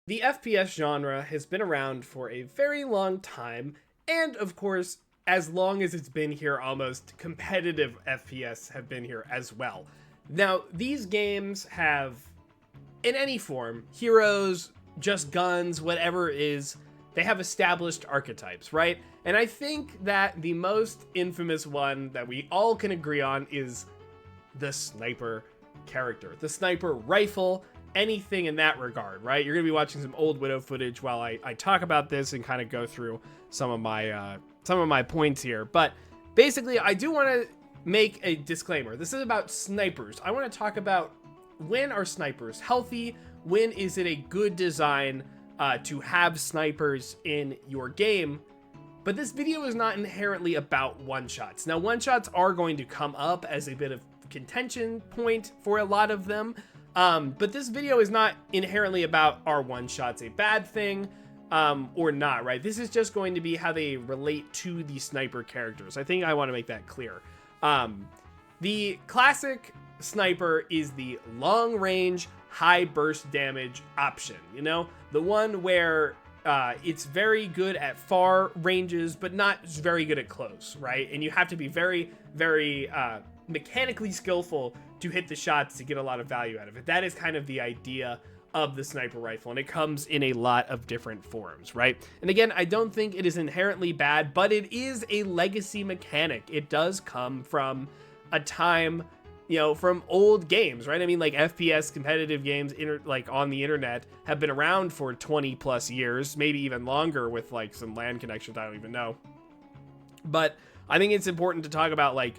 The FPS genre has been around for a very long time, and of course, as long as it's been here, almost competitive FPS have been here as well. Now, these games have, in any form, heroes, just guns, whatever it is, they have established archetypes, right? And I think that the most infamous one that we all can agree on is the sniper character, the sniper rifle, anything in that regard, right? You're gonna be watching some old Widow footage while I talk about this and kind of go through some of my points here. But basically, I do want to make a disclaimer. This is about snipers. I want to talk about when are snipers healthy, when is it a good design to have snipers in your game. But this video is not inherently about one-shots. Now, one-shots are going to come up as a bit of contention point for a lot of them. But this video is not inherently about are one-shots a bad thing or not, right? This is just going to be how they relate to the sniper characters. I think I want to make that clear. The classic sniper is the long-range, high burst damage option, you know? The one where it's very good at far ranges, but not very good at close, right? And you have to be very, very mechanically skillful to hit the shots to get a lot of value out of it. That is kind of the idea of the sniper rifle, and it comes in a lot of different forms, right? And again, I don't think it is inherently bad, but it is a legacy mechanic. It does come from a time, you know, from old games, right? I mean, like FPS competitive games, like on the internet, have been around for 20 plus years, maybe even longer with like some LAN connections, I don't even know. But I think it's important to talk about, like,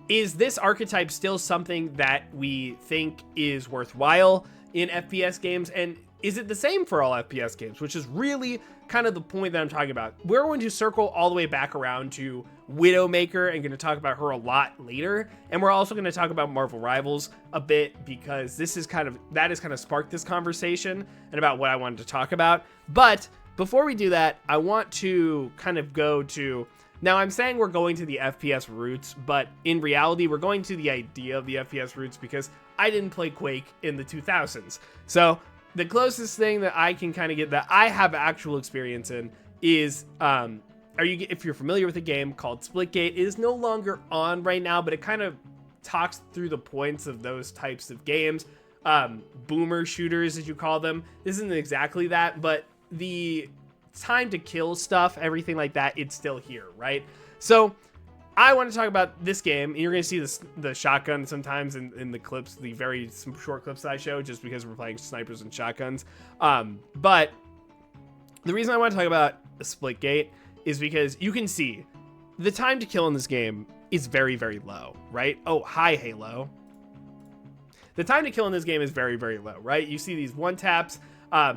is this archetype still something that we think is worthwhile in FPS games? And is it the same for all FPS games? Which is really kind of the point that I'm talking about. We're going to circle all the way back around to Widowmaker and going to talk about her a lot later. And we're also going to talk about Marvel Rivals a bit, because this is kind of sparked this conversation and about what I wanted to talk about. But before we do that, I want to kind of go to... Now, I'm saying we're going to the FPS roots, but in reality, we're going to the idea of the FPS roots because I didn't play Quake in the 2000s. So the closest thing that I can kind of get that I have actual experience in is, if you're familiar with a game called Splitgate, it is no longer on right now, but it kind of talks through the points of those types of games. Boomer shooters, as you call them. This isn't exactly that, but the time to kill stuff, everything like that, it's still here, right? So I want to talk about this game, and you're going to see the shotgun sometimes in the clips, the very short clips that I show, just because we're playing snipers and shotguns. But the reason I want to talk about Splitgate is because you can see the time to kill in this game is very, very low, right? Oh, hi, Halo. The time to kill in this game is very, very low, right? You see these one taps.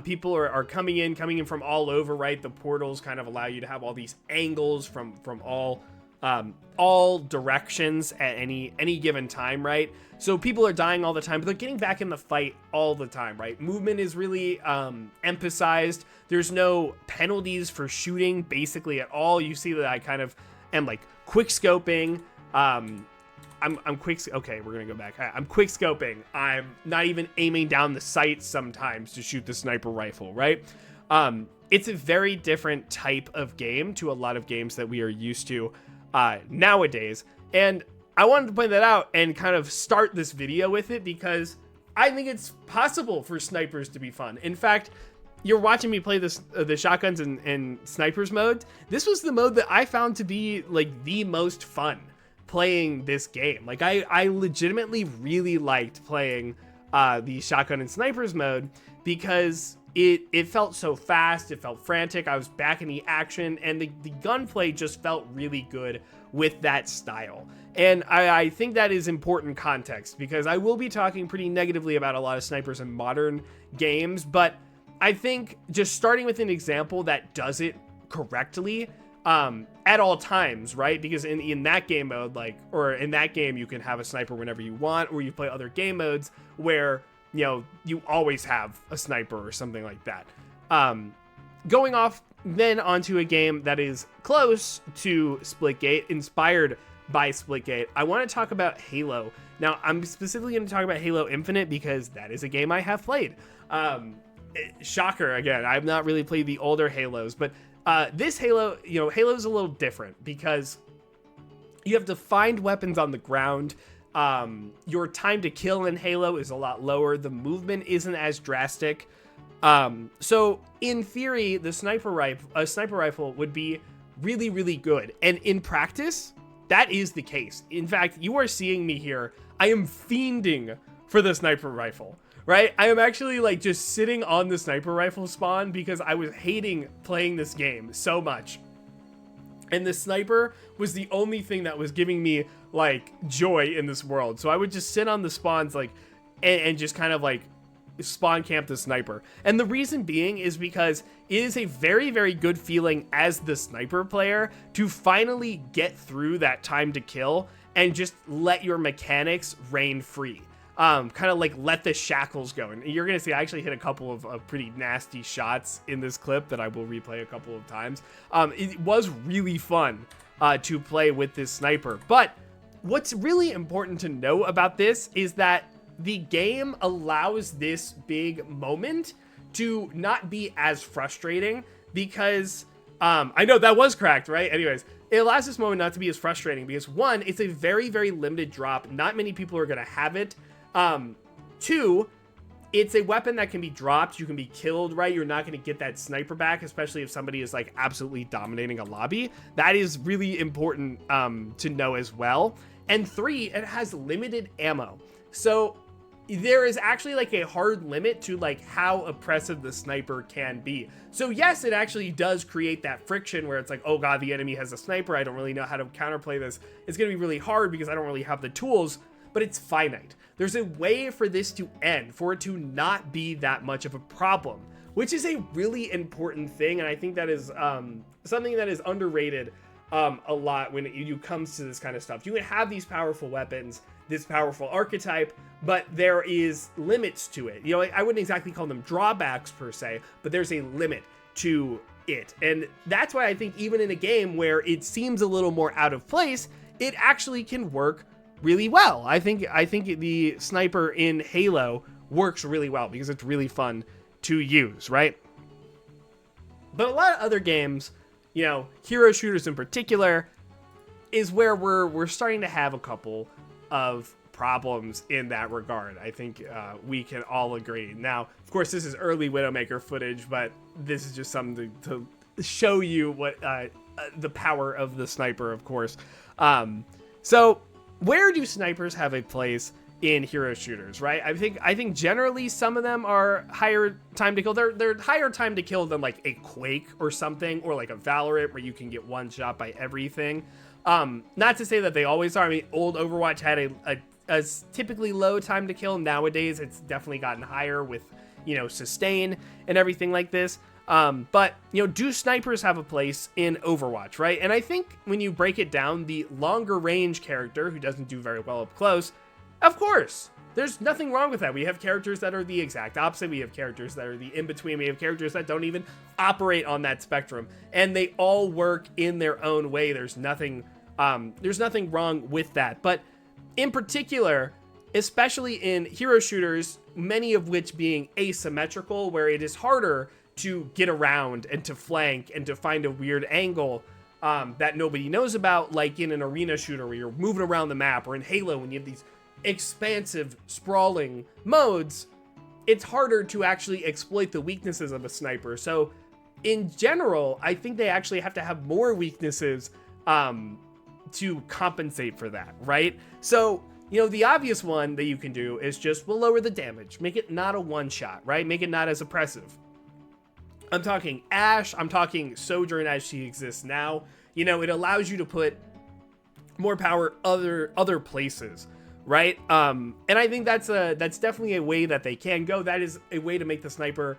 People are coming in from all over, right? The portals kind of allow you to have all these angles from all directions at any given time, right? So people are dying all the time, but they're getting back in the fight all the time, right? Movement is really emphasized. There's no penalties for shooting basically at all. You see that I kind of am like quick scoping. I'm quick. Okay, we're gonna go back. I'm quick scoping. I'm not even aiming down the sights sometimes to shoot the sniper rifle, right? It's a very different type of game to a lot of games that we are used to nowadays. And I wanted to point that out and kind of start this video with it because I think it's possible for snipers to be fun. In fact, you're watching me play the shotguns and snipers mode. This was the mode that I found to be like the most fun playing this game. Like I legitimately really liked playing the shotgun and snipers mode because it felt so fast, it felt frantic, I was back in the action, and the gunplay just felt really good with that style. And I think that is important context because I will be talking pretty negatively about a lot of snipers in modern games, but I think just starting with an example that does it correctly at all times, right? Because in that game mode, or in that game, you can have a sniper whenever you want, or you play other game modes where, you know, you always have a sniper or something like that. Going off then onto a game that is close to Splitgate, inspired by Splitgate, I want to talk about Halo. Now, I'm specifically going to talk about Halo Infinite because that is a game I have played. shocker again, I've not really played the older Halos, but this Halo, Halo's a little different because you have to find weapons on the ground. Your time to kill in Halo is a lot lower. The movement isn't as drastic. So in theory, a sniper rifle would be really, really good. And in practice, that is the case. In fact, you are seeing me here. I am fiending for the sniper rifle, right? I am actually like just sitting on the sniper rifle spawn because I was hating playing this game so much. And the sniper was the only thing that was giving me like joy in this world. So I would just sit on the spawns like and just kind of like spawn camp the sniper. And the reason being is because it is a very, very good feeling as the sniper player to finally get through that time to kill and just let your mechanics reign free. Kind of like let the shackles go. And you're gonna see I actually hit a couple of pretty nasty shots in this clip that I will replay a couple of times. It was really fun to play with this sniper. But what's really important to know about this is that the game allows this big moment to not be as frustrating because I know that was cracked, right? Anyways, it allows this moment not to be as frustrating because one, it's a very, very limited drop. Not many people are gonna have it. Two, it's a weapon that can be dropped. You can be killed, right? You're not going to get that sniper back, especially if somebody is like absolutely dominating a lobby. That is really important to know as well. And three, it has limited ammo. So there is actually like a hard limit to like how oppressive the sniper can be. So yes, it actually does create that friction where it's like, oh God, the enemy has a sniper. I don't really know how to counterplay this. It's going to be really hard because I don't really have the tools, but it's finite. There's a way for this to end, for it to not be that much of a problem, which is a really important thing. And I think that is something that is underrated a lot when it comes to this kind of stuff. You can have these powerful weapons, this powerful archetype, but there is limits to it. You know, I wouldn't exactly call them drawbacks per se, but there's a limit to it. And that's why I think even in a game where it seems a little more out of place, it actually can work really well. I think the sniper in Halo works really well because it's really fun to use, right? But a lot of other games, you know, hero shooters in particular, is where we're starting to have a couple of problems in that regard. I think we can all agree. Now, of course, this is early Widowmaker footage, but this is just something to show you what the power of the sniper, of course. So where do snipers have a place in hero shooters, right? I think generally some of them are higher time to kill. They're higher time to kill than like a Quake or something, or like a Valorant where you can get one shot by everything. Not to say that they always are. I mean, old Overwatch had a typically low time to kill. Nowadays, it's definitely gotten higher with, you know, sustain and everything like this. But, you know, do snipers have a place in Overwatch, right? And I think when you break it down, the longer range character who doesn't do very well up close, of course, there's nothing wrong with that. We have characters that are the exact opposite. We have characters that are the in-between. We have characters that don't even operate on that spectrum. And they all work in their own way. There's nothing wrong with that. But in particular, especially in hero shooters, many of which being asymmetrical, where it is harder to get around and to flank and to find a weird angle that nobody knows about, like in an arena shooter where you're moving around the map, or in Halo when you have these expansive, sprawling modes, it's harder to actually exploit the weaknesses of a sniper. So in general, I think they actually have to have more weaknesses to compensate for that, right? So, you know, the obvious one that you can do is just, we'll lower the damage, make it not a one-shot, right? Make it not as oppressive. I'm talking Ashe, I'm talking Sojourn as she exists now. You know, it allows you to put more power other places, right? And I think that's definitely a way that they can go. That is a way to make the sniper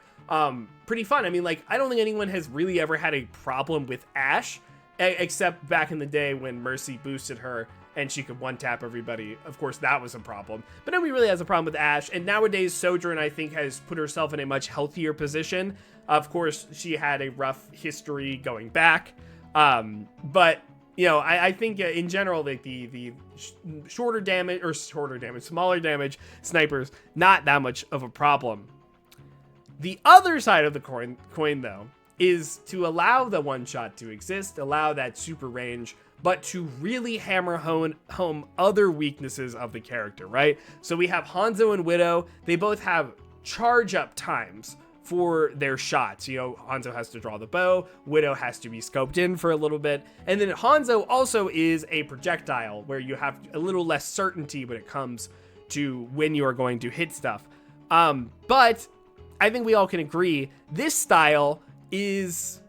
pretty fun. I mean, like, I don't think anyone has really ever had a problem with Ashe, except back in the day when Mercy boosted her and she could one-tap everybody. Of course, that was a problem. But nobody really has a problem with Ashe. And nowadays, Sojourn, I think, has put herself in a much healthier position. Of course, she had a rough history going back. But, you know, I think in general, like the smaller damage snipers, not that much of a problem. The other side of the coin though, is to allow the one shot to exist, allow that super range, but to really hammer home other weaknesses of the character, right? So we have Hanzo and Widow. They both have charge up times for their shots. You know, Hanzo has to draw the bow, Widow has to be scoped in for a little bit, and then Hanzo also is a projectile where you have a little less certainty when it comes to when you are going to hit stuff. But I think we all can agree this style it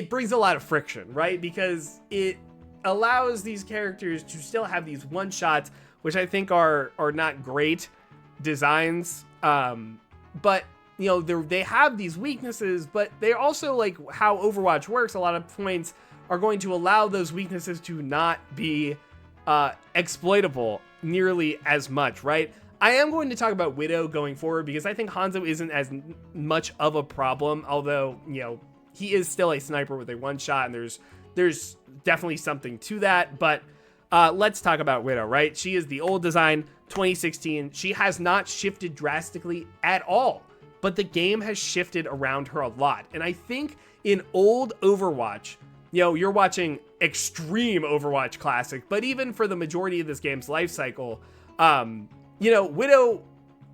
brings a lot of friction, right? Because it allows these characters to still have these one shots, which I think are not great designs. But you know, they have these weaknesses, but they're also like how Overwatch works. A lot of points are going to allow those weaknesses to not be exploitable nearly as much, right? I am going to talk about Widow going forward because I think Hanzo isn't as much of a problem, although, you know, he is still a sniper with a one shot, and there's definitely something to that. But let's talk about Widow, right? She is the old design, 2016. She has not shifted drastically at all, but the game has shifted around her a lot. And I think in old Overwatch, you know, you're watching extreme Overwatch classic, but even for the majority of this game's life cycle, you know, Widow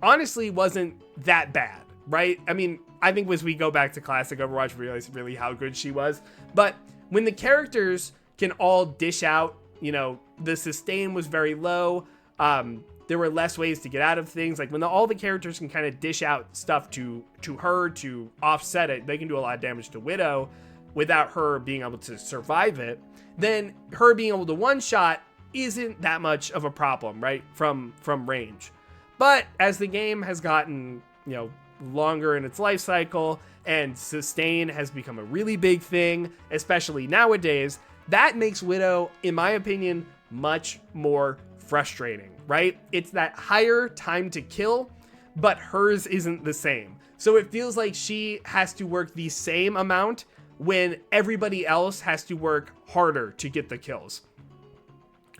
honestly wasn't that bad, right? I mean, I think as we go back to classic Overwatch, we realize really how good she was. But when the characters can all dish out, you know, the sustain was very low. There were less ways to get out of things. Like when all the characters can kind of dish out stuff to her to offset it, they can do a lot of damage to Widow without her being able to survive it. Then her being able to one-shot isn't that much of a problem, right? From range. But as the game has gotten, you know, longer in its life cycle and sustain has become a really big thing, especially nowadays, that makes Widow, in my opinion, much more frustrating, right? It's that higher time to kill, but hers isn't the same. So it feels like she has to work the same amount when everybody else has to work harder to get the kills.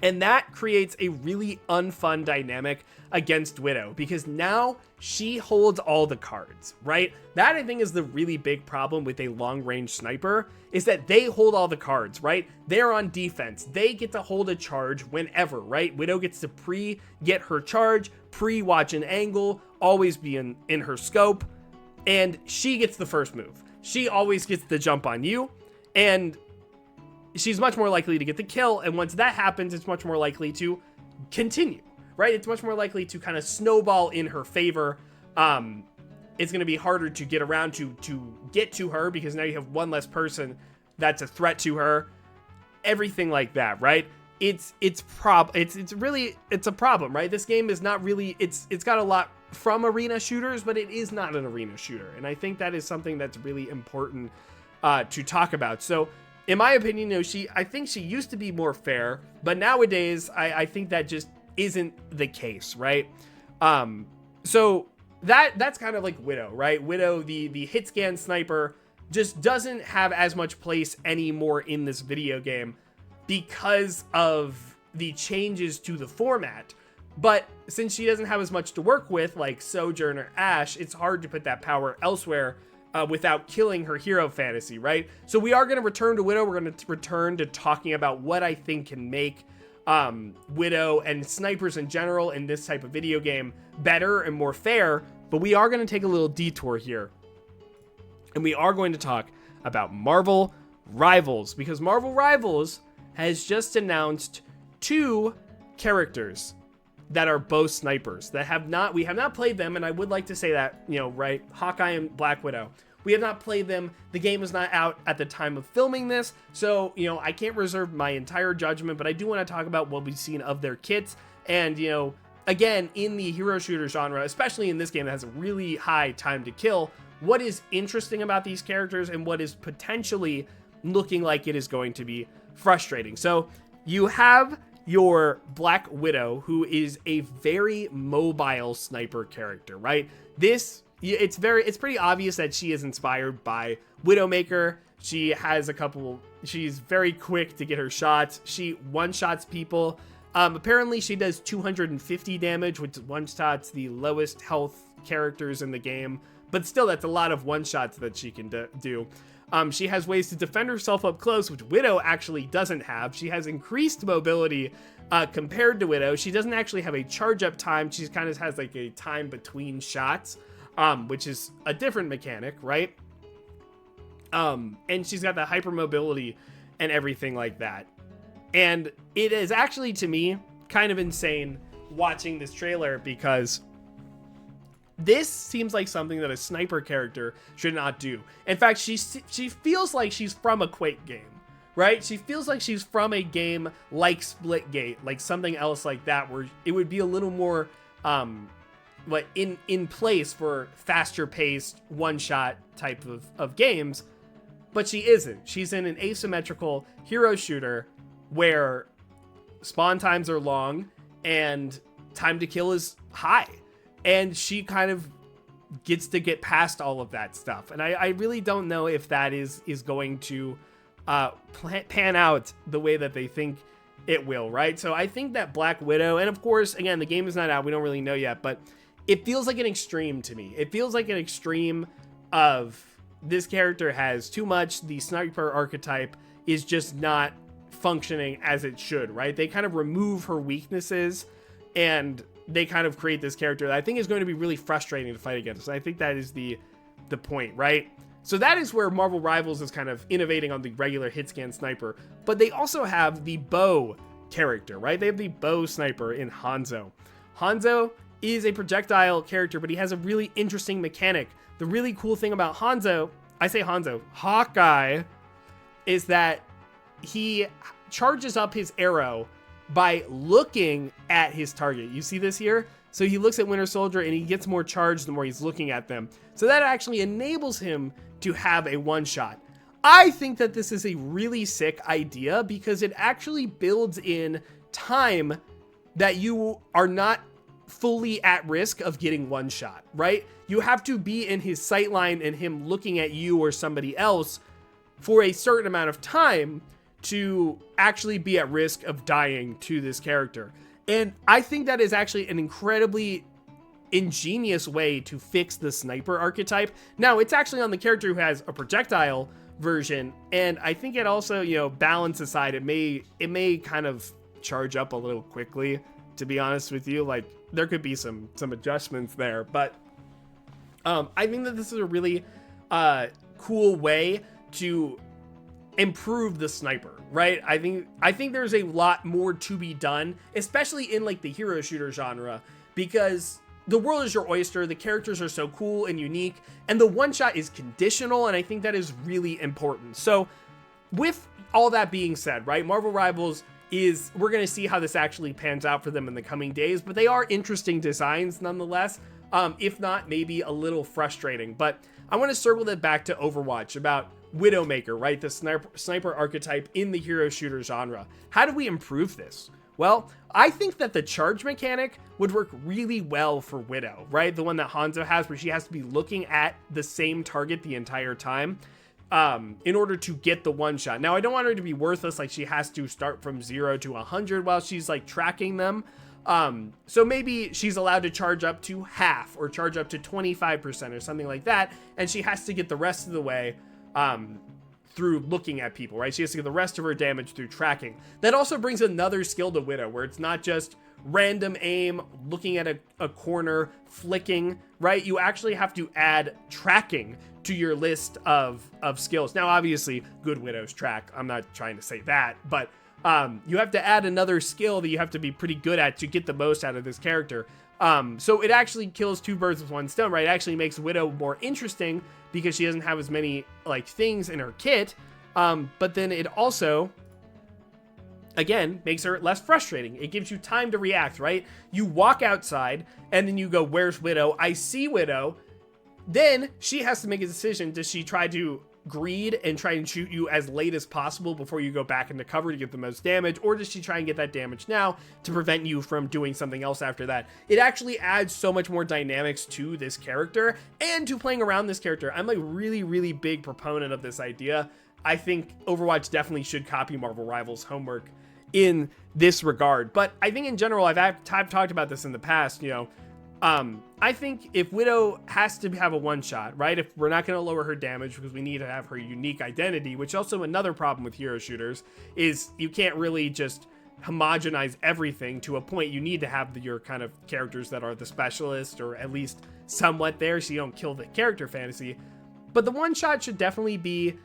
And that creates a really unfun dynamic against Widow because now she holds all the cards, right? That I think is the really big problem with a long-range sniper is that they hold all the cards, right? They're on defense. They get to hold a charge whenever, right? Widow gets to get her charge, watch an angle, always be in her scope, and she gets the first move. She always gets the jump on you, and she's much more likely to get the kill, and once that happens, it's much more likely to continue, right? It's much more likely to kind of snowball in her favor. It's going to be harder to get around to get to her because now you have one less person that's a threat to her. Everything like that, right? It's a problem, right? This game is not really, it's got a lot from arena shooters, but it is not an arena shooter, and I think that is something that's really important to talk about. So in my opinion, you know, I think she used to be more fair, but nowadays I think that just isn't the case, right? So that's kind of like Widow, right? Widow, the hit scan sniper, just doesn't have as much place anymore in this video game because of the changes to the format. But since she doesn't have as much to work with, like Sojourn or Ashe, it's hard to put that power elsewhere without killing her hero fantasy, right? So we are going to return to Widow. We're going to return to talking about what I think can make Widow and snipers in general in this type of video game better and more fair. But we are going to take a little detour here. And we are going to talk about Marvel Rivals, because Marvel Rivals has just announced 2 characters that are both snipers we have not played them, and I would like to say that, you know, right, Hawkeye and Black Widow, we have not played them. The game is not out at the time of filming this, so, you know, I can't reserve my entire judgment, but I do want to talk about what we've seen of their kits. And, you know, again, in the hero shooter genre, especially in this game that has a really high time to kill, what is interesting about these characters and what is potentially looking like it is going to be frustrating. So you have your Black Widow, who is a very mobile sniper character, right? It's pretty obvious that she is inspired by Widowmaker. She's very quick to get her shots. She one-shots people. Apparently she does 250 damage, which one-shots the lowest health characters in the game but still, that's a lot of one-shots that she can do. She has ways to defend herself up close, which Widow actually doesn't have. She has increased mobility compared to Widow. She doesn't actually have a charge-up time. She kind of has like a time between shots, which is a different mechanic, right? And she's got the hypermobility and everything like that. And it is actually, to me, kind of insane watching this trailer, because this seems like something that a sniper character should not do. In fact, she feels like she's from a Quake game, right? She feels like she's from a game like Splitgate, like something else like that, where it would be a little more like in place for faster paced one-shot type of games. But she isn't. She's in an asymmetrical hero shooter where spawn times are long and time to kill is high. And she kind of gets to get past all of that stuff. And I really don't know if that is going to pan out the way that they think it will, right? So I think that Black Widow, and of course, again, the game is not out. We don't really know yet, but it feels like an extreme to me. It feels like an extreme of this character has too much. The sniper archetype is just not functioning as it should, right? They kind of remove her weaknesses and they kind of create this character that I think is going to be really frustrating to fight against. And I think that is the point, right? So that is where Marvel Rivals is kind of innovating on the regular hit scan sniper, but they also have the bow character, right? They have the bow sniper in Hanzo. Hanzo is a projectile character, but he has a really interesting mechanic. The really cool thing about Hawkeye, is that he charges up his arrow by looking at his target. You see this here? So he looks at Winter Soldier and he gets more charged the more he's looking at them. So that actually enables him to have a one-shot. I think that this is a really sick idea because it actually builds in time that you are not fully at risk of getting one shot, right? You have to be in his sightline and him looking at you or somebody else for a certain amount of time to actually be at risk of dying to this character. And I think that is actually an incredibly ingenious way to fix the sniper archetype. Now, it's actually on the character who has a projectile version, and I think it also, you know, balance aside, it may kind of charge up a little quickly, to be honest with you. Like, there could be some adjustments there, but I think that this is a really cool way to improve the sniper, right? I think there's a lot more to be done, especially in like the hero shooter genre, because the world is your oyster, the characters are so cool and unique, and the one shot is conditional, and I think that is really important. So with all that being said, right, Marvel Rivals we're going to see how this actually pans out for them in the coming days, but they are interesting designs nonetheless, if not maybe a little frustrating. But I want to circle that back to Overwatch about Widowmaker, right? The sniper archetype in the hero shooter genre. How do we improve this? Well, I think that the charge mechanic would work really well for Widow, right? The one that Hanzo has, where she has to be looking at the same target the entire time in order to get the one shot. Now, I don't want her to be worthless, like she has to start from 0 to 100 while she's like tracking them. So maybe she's allowed to charge up to half or charge up to 25% or something like that, and she has to get the rest of the way through looking at people, right? She has to get the rest of her damage through tracking. That also brings another skill to Widow, where it's not just random aim, looking at a corner, flicking, right? You actually have to add tracking to your list of skills. Now, obviously, good Widows track. I'm not trying to say that, but you have to add another skill that you have to be pretty good at to get the most out of this character. So it actually kills two birds with one stone, right? It actually makes Widow more interesting because she doesn't have as many like things in her kit. But then it also, again, makes her less frustrating. It gives you time to react, right? You walk outside and then you go, where's Widow? I see Widow. Then she has to make a decision. Does she try to greed and try and shoot you as late as possible before you go back into cover to get the most damage, or does she try and get that damage now to prevent you from doing something else after that? It actually adds so much more dynamics to this character and to playing around this character. I'm a really, really big proponent of this idea. I think Overwatch definitely should copy Marvel Rivals' homework in this regard. But I think in general, I've talked about this in the past, you know, I think if Widow has to have a one-shot, right? If we're not going to lower her damage because we need to have her unique identity, which also another problem with hero shooters is you can't really just homogenize everything to a point. You need to have your kind of characters that are the specialist or at least somewhat there so you don't kill the character fantasy. But the one-shot should definitely be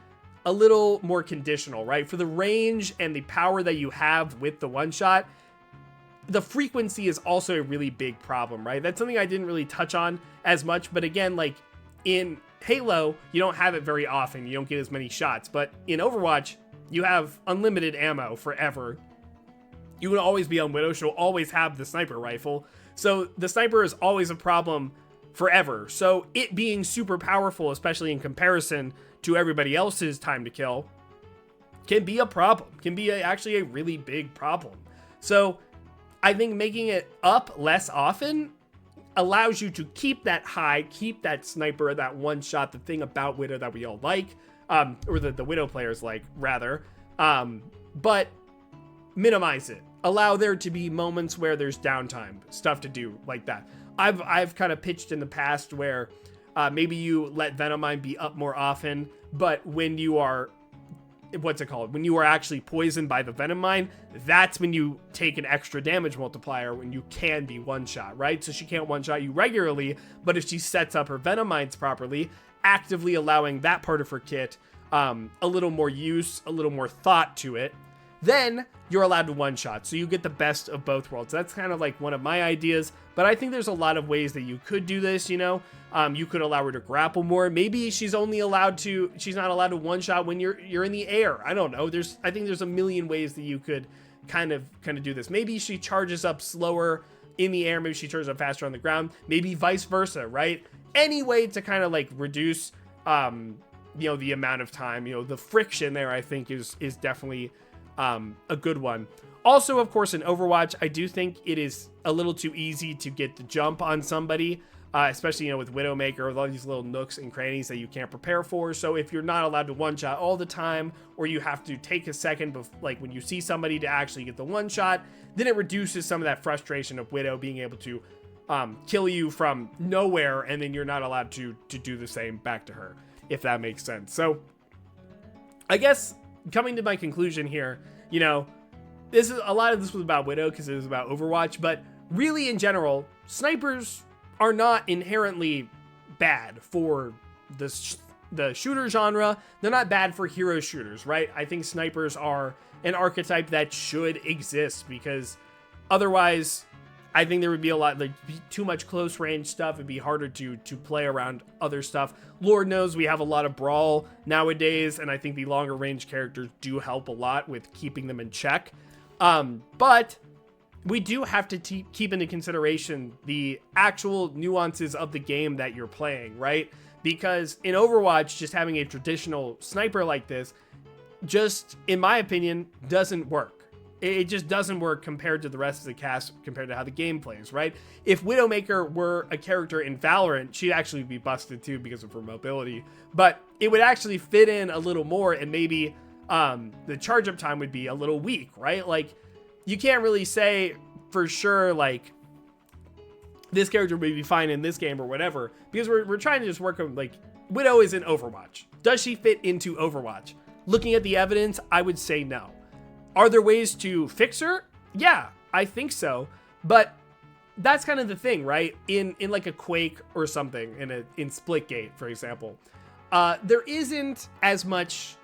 a little more conditional, right? For the range and the power that you have with the one-shot, the frequency is also a really big problem, right? That's something I didn't really touch on as much, but again, like in Halo, you don't have it very often. You don't get as many shots, but in Overwatch, you have unlimited ammo forever. You can always be on Widow. She'll always have the sniper rifle. So the sniper is always a problem forever. So it being super powerful, especially in comparison to everybody else's time to kill, can be a problem, can be actually a really big problem. So I think making it up less often allows you to keep that high, keep that sniper, that one shot, the thing about Widow that we all like, or the Widow players like, rather, but minimize it. Allow there to be moments where there's downtime, stuff to do like that. I've kind of pitched in the past where maybe you let Venomine be up more often, but when you are, when you are actually poisoned by the Venomine, that's when you take an extra damage multiplier when you can be one-shot, right? So she can't one-shot you regularly, but if she sets up her Venomines properly, actively allowing that part of her kit a little more use, a little more thought to it, then you're allowed to one-shot. So you get the best of both worlds. That's kind of like one of my ideas, but I think there's a lot of ways that you could do this, you know? You could allow her to grapple more. Maybe she's not allowed to one-shot when you're in the air. I don't know. I think there's a million ways that you could kind of do this. Maybe she charges up slower in the air. Maybe she charges up faster on the ground. Maybe vice versa, right? Any way to kind of like reduce, the amount of time, the friction there, I think is definitely a good one. Also, of course, in Overwatch, I do think it is a little too easy to get the jump on somebody, especially, with Widowmaker, with all these little nooks and crannies that you can't prepare for. So if you're not allowed to one-shot all the time, or you have to take a second, like when you see somebody to actually get the one-shot, then it reduces some of that frustration of Widow being able to kill you from nowhere, and then you're not allowed to do the same back to her, if that makes sense. So I guess coming to my conclusion here, a lot of this was about Widow because it was about Overwatch, but really in general, snipers are not inherently bad for the shooter genre. They're not bad for hero shooters, right? I think snipers are an archetype that should exist because otherwise I think there would be too much close range stuff. It'd be harder to play around other stuff. Lord knows we have a lot of brawl nowadays, and I think the longer range characters do help a lot with keeping them in check. But we do have to keep into consideration the actual nuances of the game that you're playing, right? Because in Overwatch, just having a traditional sniper like this, just, in my opinion, doesn't work. It just doesn't work compared to the rest of the cast, compared to how the game plays, right? If Widowmaker were a character in Valorant, she'd actually be busted too because of her mobility, but it would actually fit in a little more, and maybe the charge up time would be a little weak, right? Like, you can't really say for sure, like, this character would be fine in this game or whatever, because we're trying to just work on, like, Widow is in Overwatch. Does she fit into Overwatch? Looking at the evidence, I would say no. Are there ways to fix her? Yeah, I think so. But that's kind of the thing, right? In like a Quake or something, in Splitgate, for example, there isn't as much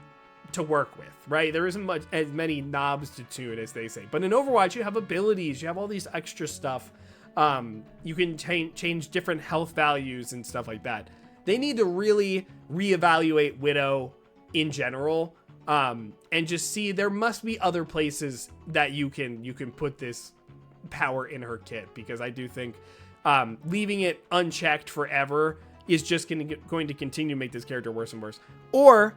to work with, right? There isn't as many knobs to tune, as they say. But in Overwatch, you have abilities, you have all these extra stuff. You can change different health values and stuff like that. They need to really reevaluate Widow in general, and just see there must be other places that you can put this power in her kit, because I do think leaving it unchecked forever is just going to continue to make this character worse and worse. Or,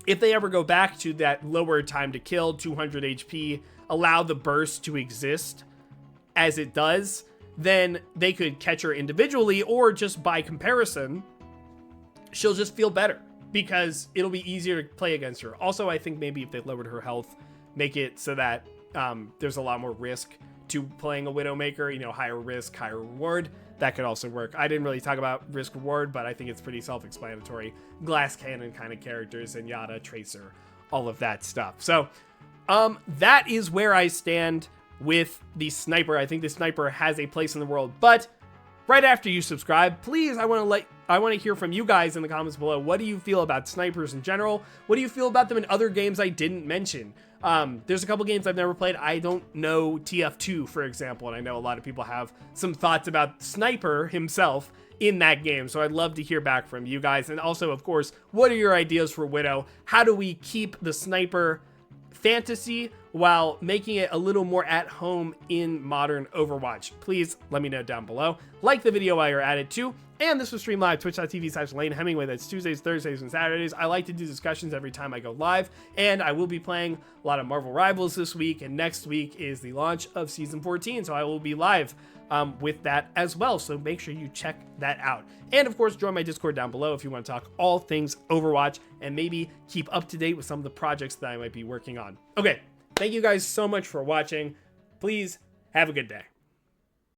if they ever go back to that lower time to kill, 200 HP, allow the burst to exist as it does, then they could catch her individually, or just by comparison, she'll just feel better because it'll be easier to play against her. Also, I think maybe if they lowered her health, make it so that there's a lot more risk to playing a Widowmaker, you know, higher risk, higher reward. That could also work. I didn't really talk about risk reward, but I think it's pretty self-explanatory. Glass cannon kind of characters, and Yada, Tracer, all of that stuff. So that is where I stand with the sniper. I think the sniper has a place in the world, but right after you subscribe, please, I want to hear from you guys in the comments below. What do you feel about snipers in general? What do you feel about them in other games I didn't mention? There's a couple games I've never played. I don't know TF2, for example, and I know a lot of people have some thoughts about Sniper himself in that game, so I'd love to hear back from you guys. And also, of course, what are your ideas for Widow? How do we keep the Sniper fantasy while making it a little more at home in modern Overwatch? Please let me know down below. Like the video while you're at it too. And this was streamed live, twitch.tv/Lane Hemingway. That's Tuesdays, Thursdays, and Saturdays. I like to do discussions every time I go live, and I will be playing a lot of Marvel Rivals this week, and next week is the launch of Season 14, so I will be live with that as well, so make sure you check that out. And of course, join my Discord down below if you want to talk all things Overwatch, and maybe keep up to date with some of the projects that I might be working on. Okay, thank you guys so much for watching. Please have a good day.